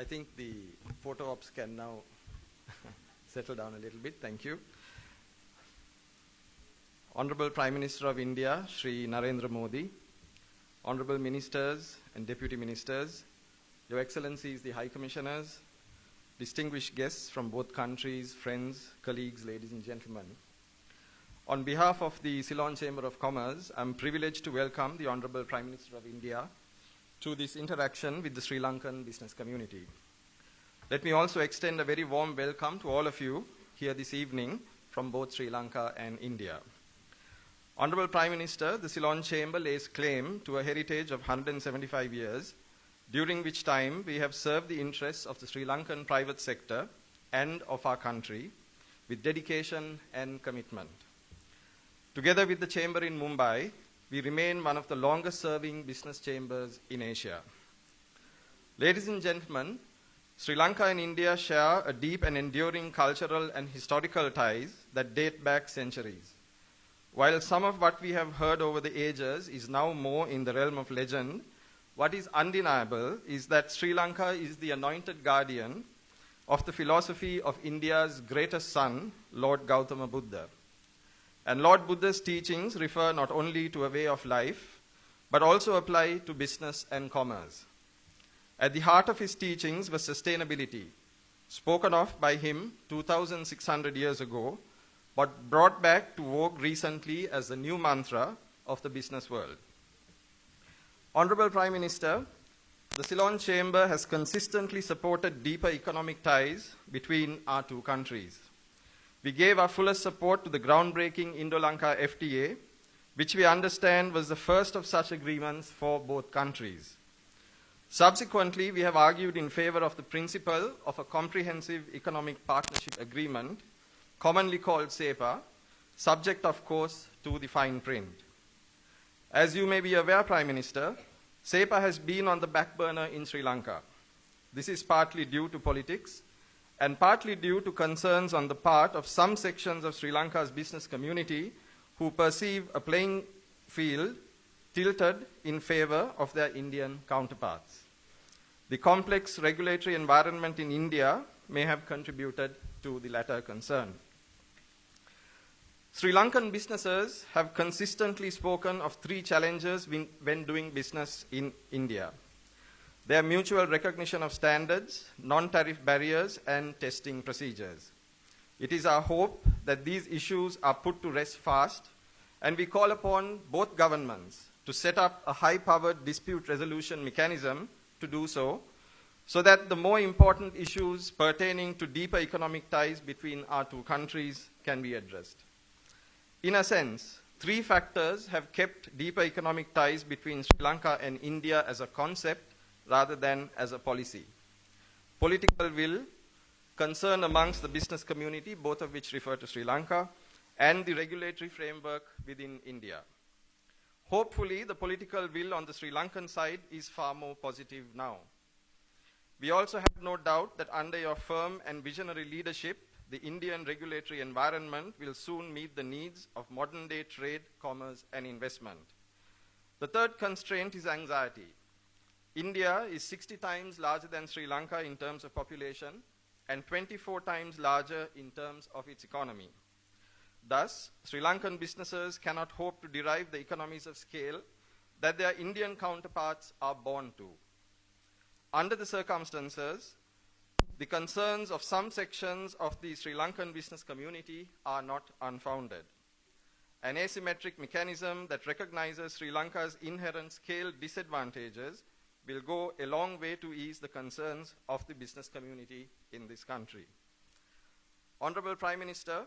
I think the photo ops can now settle down a little bit. Thank you. Honorable Prime Minister of India, Shri Narendra Modi, Honorable Ministers and Deputy Ministers, Your Excellencies, the High Commissioners, distinguished guests from both countries, friends, colleagues, ladies and gentlemen. On behalf of the Ceylon Chamber of Commerce, I'm privileged to welcome the Honorable Prime Minister of India to this interaction with the Sri Lankan business community. Let me also extend a very warm welcome to all of you here this evening from both Sri Lanka and India. Honorable Prime Minister, the Ceylon Chamber lays claim to a heritage of 175 years, during which time we have served the interests of the Sri Lankan private sector and of our country with dedication and commitment. Together with the Chamber in Mumbai, we remain one of the longest serving business chambers in Asia. Ladies and gentlemen, Sri Lanka and India share a deep and enduring cultural and historical ties that date back centuries. While some of what we have heard over the ages is now more in the realm of legend, what is undeniable is that Sri Lanka is the anointed guardian of the philosophy of India's greatest son, Lord Gautama Buddha. And Lord Buddha's teachings refer not only to a way of life, but also apply to business and commerce. At the heart of his teachings was sustainability, spoken of by him 2,600 years ago, but brought back to vogue recently as the new mantra of the business world. Honorable Prime Minister, the Ceylon Chamber has consistently supported deeper economic ties between our two countries. We gave our fullest support to the groundbreaking Indo-Lanka FTA, which we understand was the first of such agreements for both countries. Subsequently, we have argued in favor of the principle of a comprehensive economic partnership agreement, commonly called CEPA, subject, of course, to the fine print. As you may be aware, Prime Minister, CEPA has been on the back burner in Sri Lanka. This is partly due to politics, and partly due to concerns on the part of some sections of Sri Lanka's business community who perceive a playing field tilted in favor of their Indian counterparts. The complex regulatory environment in India may have contributed to the latter concern. Sri Lankan businesses have consistently spoken of three challenges when doing business in India. Their mutual recognition of standards, non-tariff barriers, and testing procedures. It is our hope that these issues are put to rest fast, and we call upon both governments to set up a high-powered dispute resolution mechanism to do so that the more important issues pertaining to deeper economic ties between our two countries can be addressed. In a sense, three factors have kept deeper economic ties between Sri Lanka and India as a concept rather than as a policy. Political will, concern amongst the business community, both of which refer to Sri Lanka, and the regulatory framework within India. Hopefully, the political will on the Sri Lankan side is far more positive now. We also have no doubt that under your firm and visionary leadership, the Indian regulatory environment will soon meet the needs of modern-day trade, commerce, and investment. The third constraint is anxiety. India is 60 times larger than Sri Lanka in terms of population and 24 times larger in terms of its economy. Thus, Sri Lankan businesses cannot hope to derive the economies of scale that their Indian counterparts are born to. Under the circumstances, the concerns of some sections of the Sri Lankan business community are not unfounded. An asymmetric mechanism that recognizes Sri Lanka's inherent scale disadvantages will go a long way to ease the concerns of the business community in this country. Honorable Prime Minister,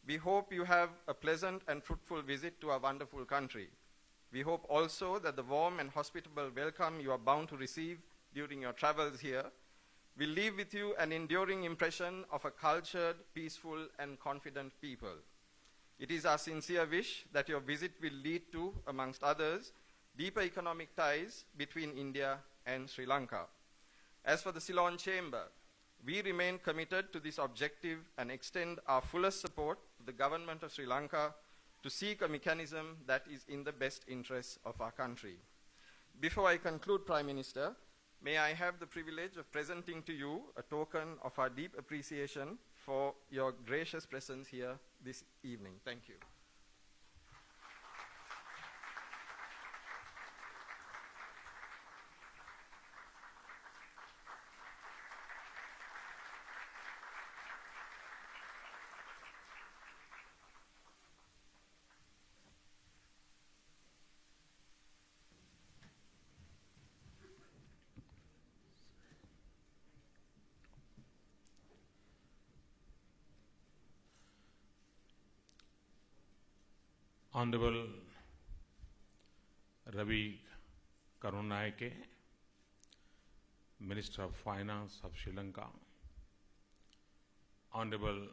we hope you have a pleasant and fruitful visit to our wonderful country. We hope also that the warm and hospitable welcome you are bound to receive during your travels here will leave with you an enduring impression of a cultured, peaceful, and confident people. It is our sincere wish that your visit will lead to, amongst others, deeper economic ties between India and Sri Lanka. As for the Ceylon Chamber, we remain committed to this objective and extend our fullest support to the government of Sri Lanka to seek a mechanism that is in the best interests of our country. Before I conclude, Prime Minister, may I have the privilege of presenting to you a token of our deep appreciation for your gracious presence here this evening. Thank you. Honorable Ravi Karunayake, Minister of Finance of Sri Lanka, Honorable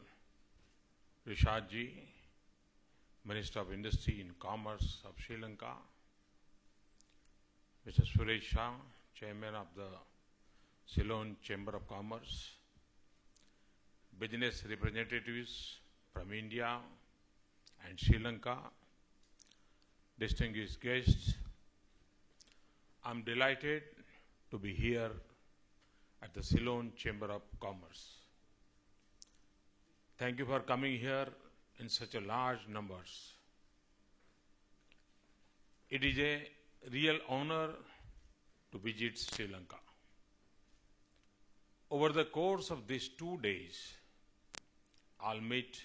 Rishadji, Minister of Industry and Commerce of Sri Lanka, Mr. Suresh Shah, Chairman of the Ceylon Chamber of Commerce, business representatives from India and Sri Lanka, distinguished guests, I'm delighted to be here at the Ceylon Chamber of Commerce. Thank you for coming here in such a large numbers. It is a real honor to visit Sri Lanka. Over the course of these 2 days, I'll meet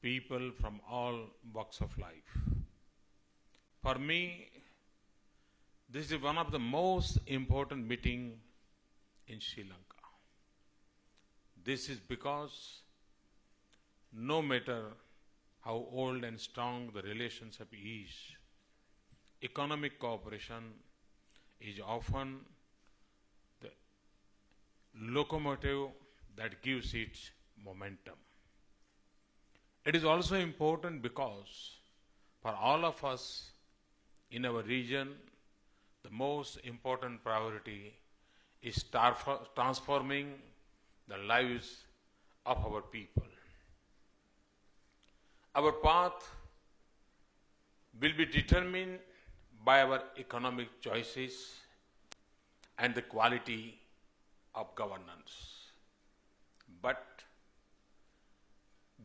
people from all walks of life. For me, this is one of the most important meetings in Sri Lanka. This is because no matter how old and strong the relationship is, economic cooperation is often the locomotive that gives it momentum. It is also important because for all of us in our region, the most important priority is transforming the lives of our people. Our path will be determined by our economic choices and the quality of governance. But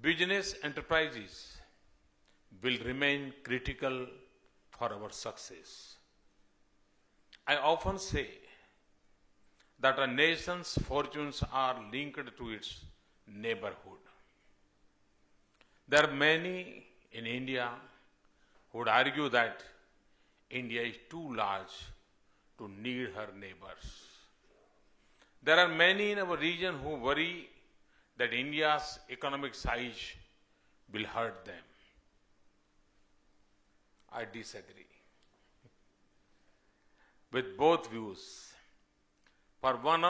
business enterprises will remain critical for our success. I often say that a nation's fortunes are linked to its neighborhood. There are many in India who would argue that India is too large to need her neighbors. There are many in our region who worry that India's economic size will hurt them. I disagree with both views. For one,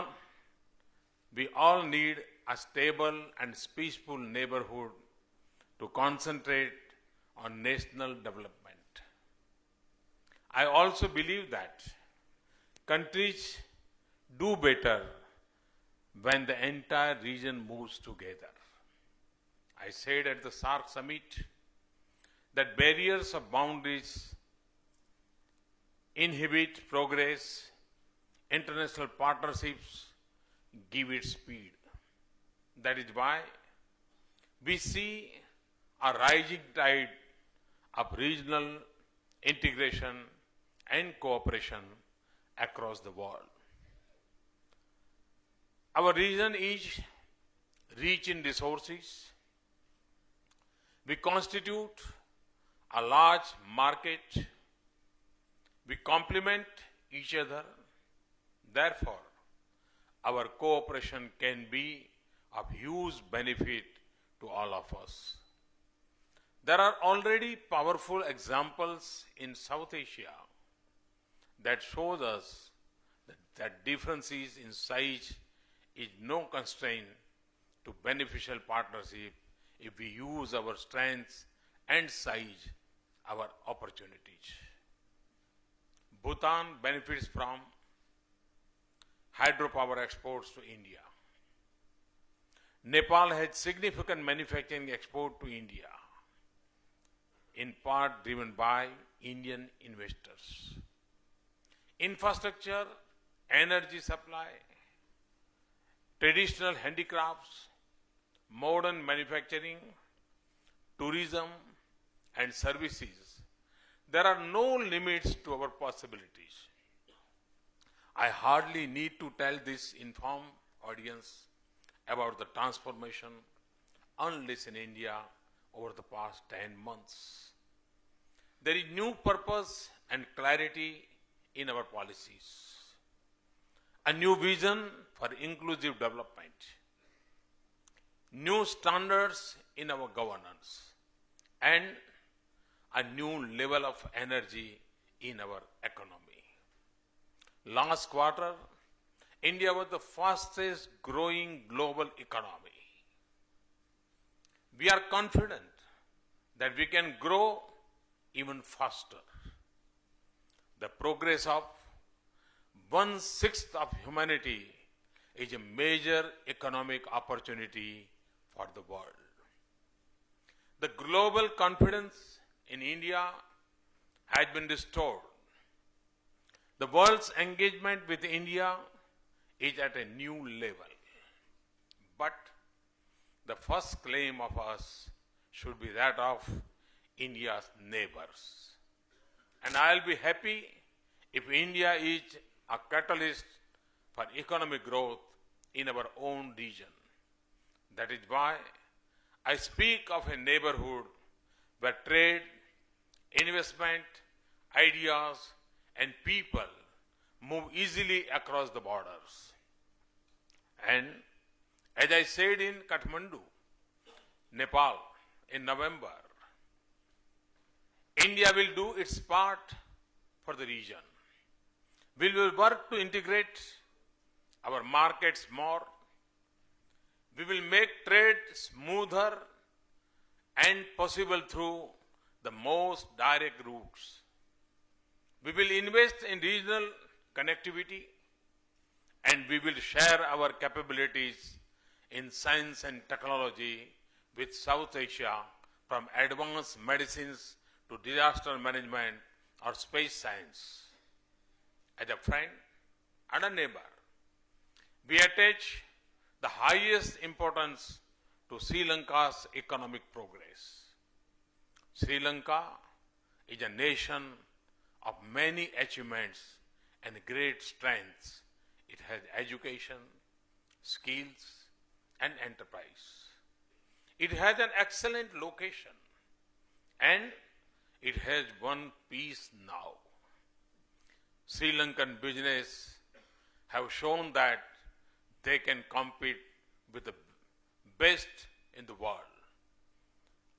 we all need a stable and peaceful neighborhood to concentrate on national development. I also believe that countries do better when the entire region moves together. I said at the SAARC summit that barriers of boundaries inhibit progress, international partnerships give it speed. That is why we see a rising tide of regional integration and cooperation across the world. Our region is rich in resources. We constitute a large market. We complement each other. Therefore, our cooperation can be of huge benefit to all of us. There are already powerful examples in South Asia that shows us that differences in size is no constraint to beneficial partnership if we use our strengths and size our opportunities. Bhutan benefits from hydropower exports to India. Nepal has significant manufacturing export to India, in part driven by Indian investors. Infrastructure energy supply, traditional handicrafts, modern manufacturing, tourism, and services, there are no limits to our possibilities. I hardly need to tell this informed audience about the transformation unleashed in India over the past 10 months. There is new purpose and clarity in our policies, a new vision for inclusive development, new standards in our governance, and a new level of energy in our economy. Last quarter, India was the fastest growing global economy. We are confident that we can grow even faster. The progress of 1/6 of humanity is a major economic opportunity for the world. The global confidence in India has been restored. The world's engagement with India is at a new level. But the first claim of us should be that of India's neighbors. And I'll be happy if India is a catalyst for economic growth in our own region. That is why I speak of a neighborhood where trade, investment, ideas, and people move easily across the borders. And as I said in Kathmandu, Nepal, in November, India will do its part for the region. We will work to integrate our markets more. We will make trade smoother and possible through the most direct routes. We will invest in regional connectivity, and we will share our capabilities in science and technology with South Asia, from advanced medicines to disaster management or space science. As a friend and a neighbor, we attach the highest importance to Sri Lanka's economic progress. Sri Lanka is a nation of many achievements and great strengths. It has education, skills, and enterprise. It has an excellent location, and it has won peace now. Sri Lankan business have shown that they can compete with the best in the world.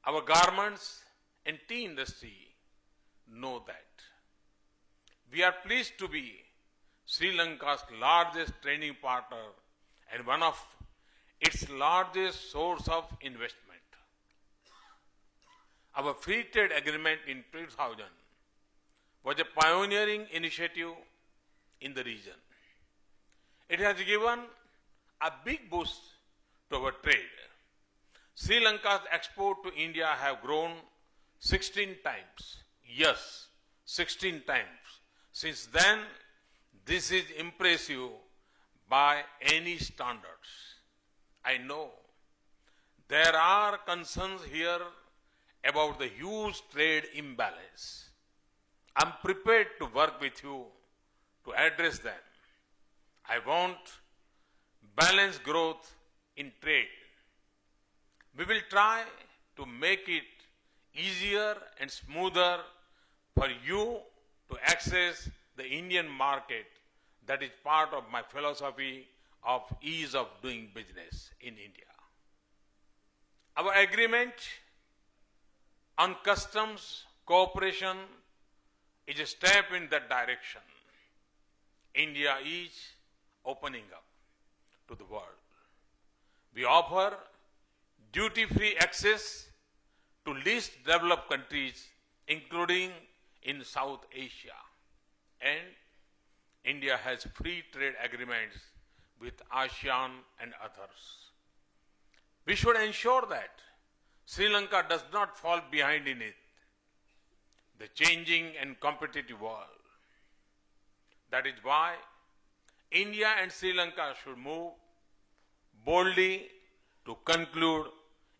Our garments and tea industry know that. We are pleased to be Sri Lanka's largest trading partner and one of its largest source of investment. Our free trade agreement in 2000 was a pioneering initiative in the region. It has given a big boost to our trade. Sri Lanka's export to India have grown 16 times. Yes, 16 times. Since then, this is impressive by any standards. I know there are concerns here about the huge trade imbalance. I'm prepared to work with you to address them. I want balanced growth in trade. We will try to make it easier and smoother for you to access the Indian market. That is part of my philosophy of ease of doing business in India. Our agreement on customs cooperation is a step in that direction. India is opening up to the world. We offer duty-free access to least developed countries, including in South Asia. And India has free trade agreements with ASEAN and others. We should ensure that Sri Lanka does not fall behind in it, the changing and competitive world. That is why India and Sri Lanka should move boldly to conclude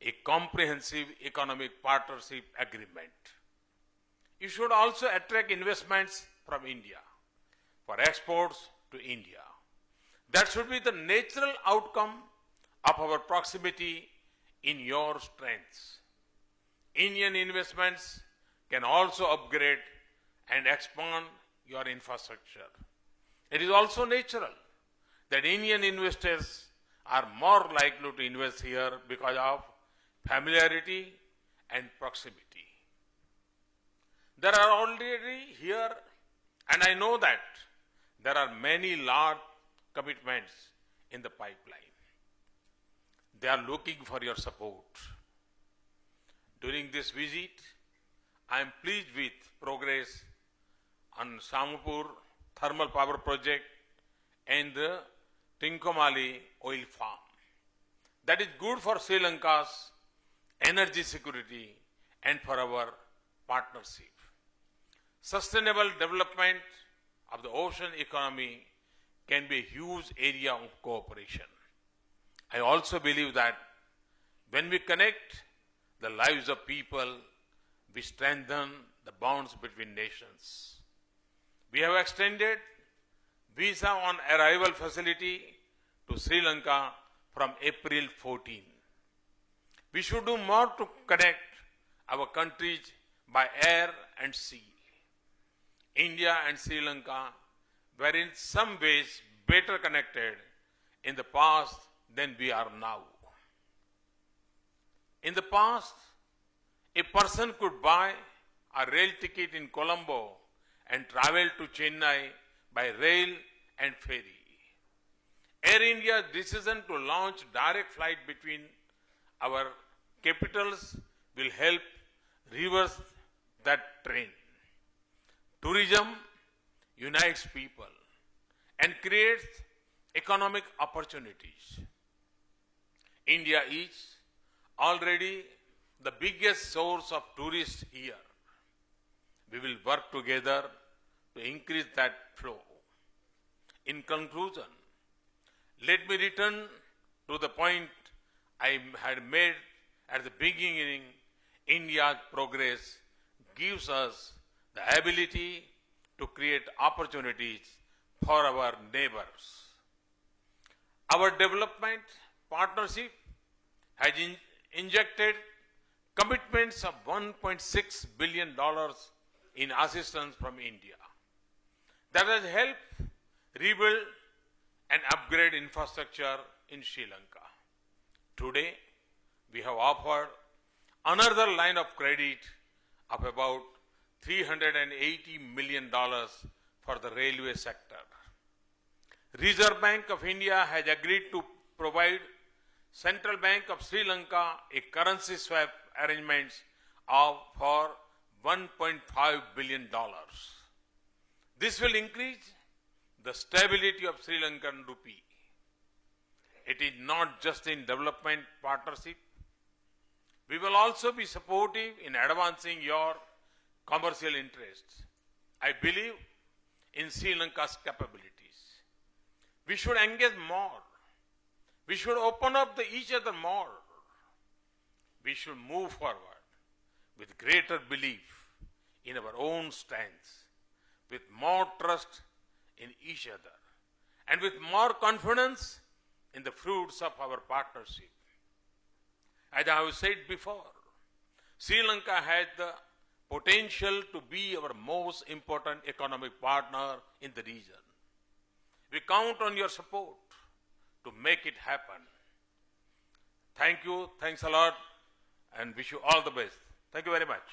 a comprehensive economic partnership agreement. It should also attract investments from India for exports to India. That should be the natural outcome of our proximity in your strengths. Indian investments can also upgrade and expand your infrastructure. It is also natural that Indian investors are more likely to invest here because of familiarity and proximity. There are already here, and I know that there are many large commitments in the pipeline. They are looking for your support. During this visit, I am pleased with progress on Samapur thermal power project and the Trincomalee oil farm. That is good for Sri Lanka's energy security and for our partnership. Sustainable development of the ocean economy can be a huge area of cooperation. I also believe that when we connect the lives of people, we strengthen the bonds between nations. We have extended visa on arrival facility to Sri Lanka from April 14. We should do more to connect our countries by air and sea. India and Sri Lanka were in some ways better connected in the past than we are now. In the past, a person could buy a rail ticket in Colombo and travel to Chennai by rail and ferry. Air India's decision to launch direct flight between our capitals will help reverse that trend. Tourism unites people and creates economic opportunities. India is already the biggest source of tourists here. We will work together to increase that flow. In conclusion, let me return to the point I had made at the beginning. India's progress gives us the ability to create opportunities for our neighbors. Our development partnership has injected commitments of $1.6 billion in assistance from India. That has helped rebuild and upgrade infrastructure in Sri Lanka. Today, we have offered another line of credit of about $380 million for the railway sector. Reserve Bank of India has agreed to provide Central Bank of Sri Lanka a currency swap arrangements for $1.5 billion. This will increase the stability of Sri Lankan rupee. It is not just in development partnership. We will also be supportive in advancing your commercial interests. I believe in Sri Lanka's capabilities. We should engage more. We should open up to each other more. We should move forward with greater belief in our own strengths, with more trust in each other, and with more confidence in the fruits of our partnership. As I have said before, Sri Lanka has the potential to be our most important economic partner in the region. We count on your support to make it happen. Thank you, thanks a lot, and wish you all the best. Thank you very much.